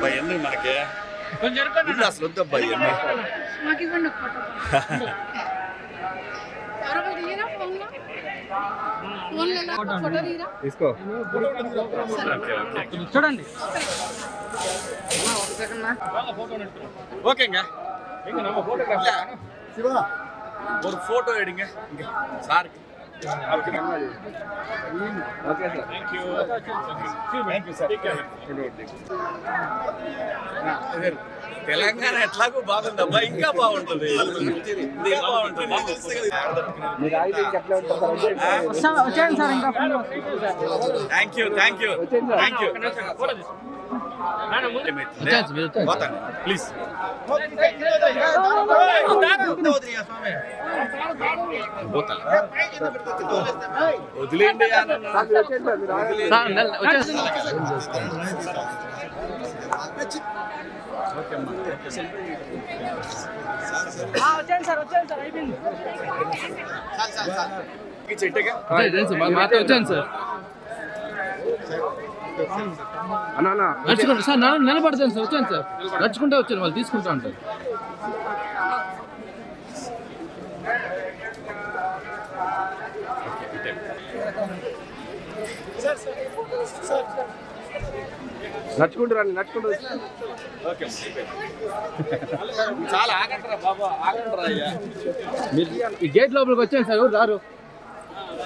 అవన్నీ మనకి అసలు వద్దబ్బా ఇవన్నీ. తీసుకో చూడండి. ஓகேங்க ஒரு போட்டோ எடுங்க சார். Okay sir. తెలంగాణ ఎట్లాగో బాగుందబ్బా, ఇంకా బాగుంటుంది. Thank you please. వదిలేండి. వచ్చాను సార్. నడుచుకుంటా సార్, నిలబడతాను సార్. వచ్చాను సార్, నడుచుకుంటే వచ్చాను. వాళ్ళు తీసుకుంటా ఉంటారు. నడుచుకుంటూ రండి, నడుచుకుంటూ. చాలా ఆగంటారా బాబా, ఆగంటారా అయ్యా. ఈ గేట్ లోపలికి వచ్చాను సార్, ఎవరు రారు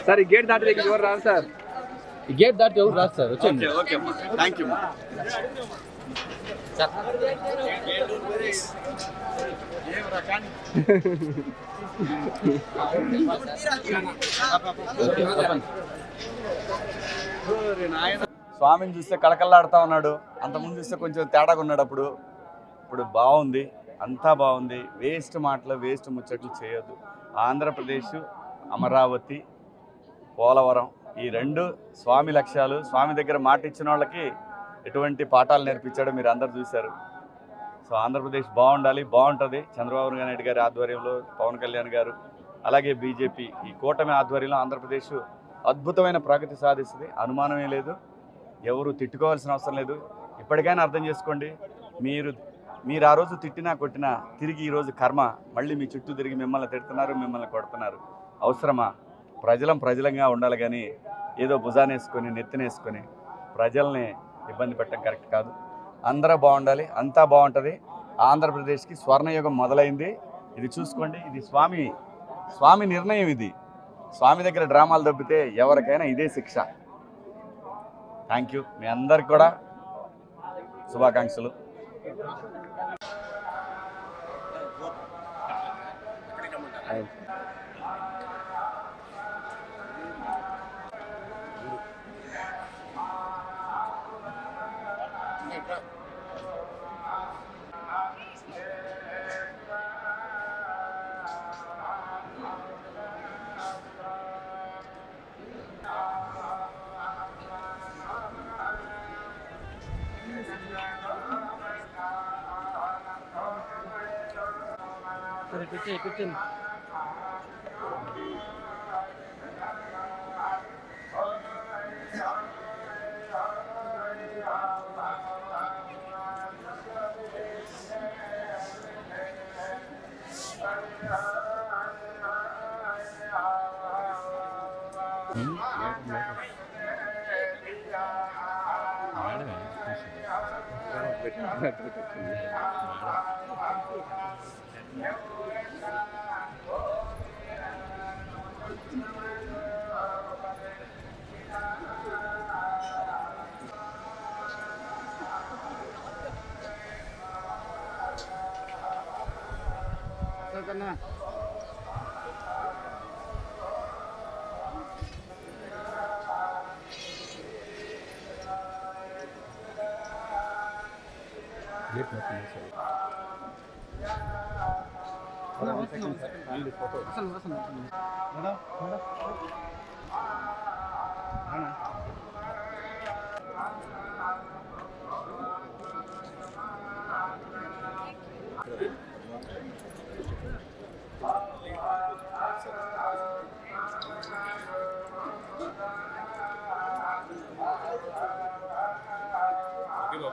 సార్. ఈ గేట్ దాటి దగ్గర ఎవరు రారు సార్. ఈ గేట్ దాటి ఎవరు రాదు సార్. వచ్చాను. ఓకే అమ్మా, థ్యాంక్ యూ. స్వామిని చూస్తే కళకళలాడుతూ ఉన్నాడు. అంతకుముందు చూస్తే కొంచెం తేడాగా ఉన్నాడు. ఇప్పుడు బాగుంది, అంతా బాగుంది. వేస్ట్ మాటలు, వేస్ట్ ముచ్చట్లు చేయొద్దు. ఆంధ్రప్రదేశ్, అమరావతి, పోలవరం, ఈ రెండు స్వామి లక్ష్యాలు. స్వామి దగ్గర మాట ఇచ్చిన వాళ్ళకి ఎటువంటి పాఠాలు నేర్పించాడో మీరు అందరు చూశారు. సో ఆంధ్రప్రదేశ్ బాగుండాలి, బాగుంటుంది. చంద్రబాబు నాయుడు గారి ఆధ్వర్యంలో, పవన్ కళ్యాణ్ గారు, అలాగే బీజేపీ, ఈ కూటమి ఆధ్వర్యంలో ఆంధ్రప్రదేశ్ అద్భుతమైన ప్రగతి సాధిస్తుంది. అనుమానమే లేదు. ఎవరు తిట్టుకోవాల్సిన అవసరం లేదు. ఇప్పటికైనా అర్థం చేసుకోండి. మీరు ఆ రోజు తిట్టినా కొట్టినా తిరిగి ఈరోజు కర్మ మళ్ళీ మీ చుట్టూ తిరిగి మిమ్మల్ని తిడుతున్నారు, మిమ్మల్ని కొడుతున్నారు. అవసరమా? ప్రజలంగా ఉండాలి కానీ ఏదో భుజానేసుకొని నెత్తినేసుకొని ప్రజల్ని ఇబ్బంది పెట్టడం కరెక్ట్ కాదు. అందరూ బాగుండాలి, అంతా బాగుంటుంది. ఆంధ్రప్రదేశ్కి స్వర్ణయుగం మొదలైంది. ఇది చూసుకోండి. ఇది స్వామి నిర్ణయం. ఇది స్వామి దగ్గర డ్రామాలు దొబ్బితే ఎవరికైనా ఇదే శిక్ష. Thank you. మీ అందరికి కూడా శుభాకాంక్షలు. కూర్చోండి.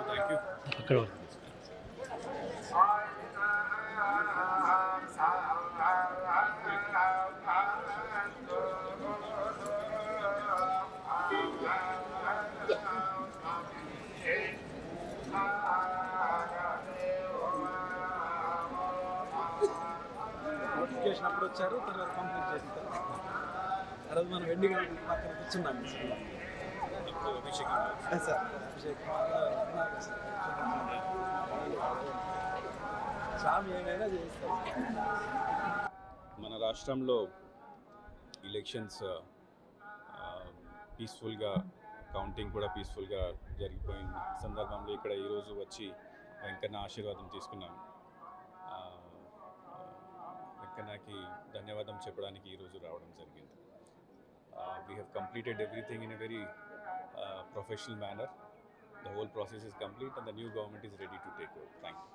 Thank you. అక్కడ వరకు తీసుకెళ్ళాలి. నోటిఫికేషన్ అప్పుడు వచ్చారు, తర్వాత కంప్లీట్ చేసిన తర్వాత ఆ రోజు మనం వెండి పక్కన కూర్చున్నాం సార్. అభిషేకం స్వామి ఏమైనా చేస్తారు. మన రాష్ట్రంలో ఎలక్షన్స్ పీస్ఫుల్గా, కౌంటింగ్ కూడా పీస్ఫుల్గా జరిగిపోయిన సందర్భంలో ఇక్కడ ఈరోజు వచ్చి వెంకన్న ఆశీర్వాదం తీసుకున్నాను. వెంకన్నకి ధన్యవాదం చెప్పడానికి ఈరోజు రావడం జరిగింది. We have completed everything in a very professional manner. The whole process is complete and the new government is ready to take over. Thank you.